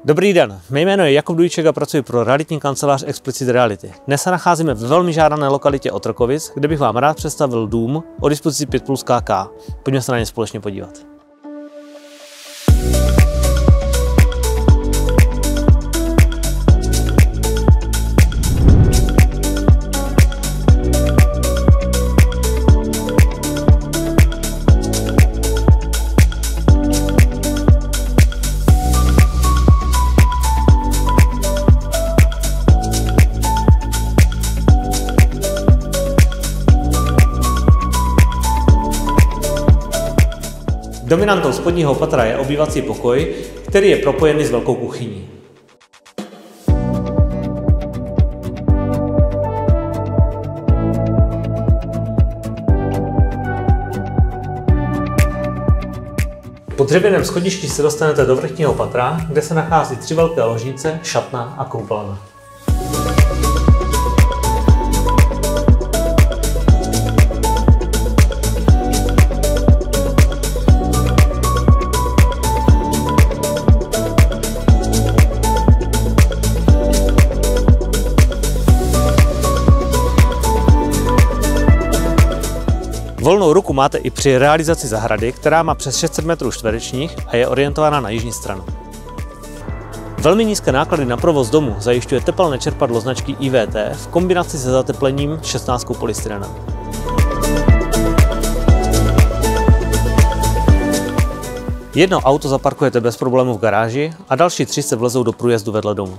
Dobrý den, mé jméno je Jakub Dujček a pracuji pro realitní kancelář Explicit Reality. Dnes se nacházíme v velmi žádané lokalitě Otrokovic, kde bych vám rád představil dům o dispozici 5+ KK. Pojďme se na ně společně podívat. Dominantou spodního patra je obývací pokoj, který je propojený s velkou kuchyní. Po dřevěném schodišti se dostanete do vrchního patra, kde se nachází 3 velké ložnice, šatna a koupelna. Volnou ruku máte i při realizaci zahrady, která má přes 600 metrů čtverečních a je orientována na jižní stranu. Velmi nízké náklady na provoz domu zajišťuje tepelné čerpadlo značky IVT v kombinaci se zateplením 16 polystyrenem. Jedno auto zaparkujete bez problémů v garáži a další 3 se vlezou do průjezdu vedle domu.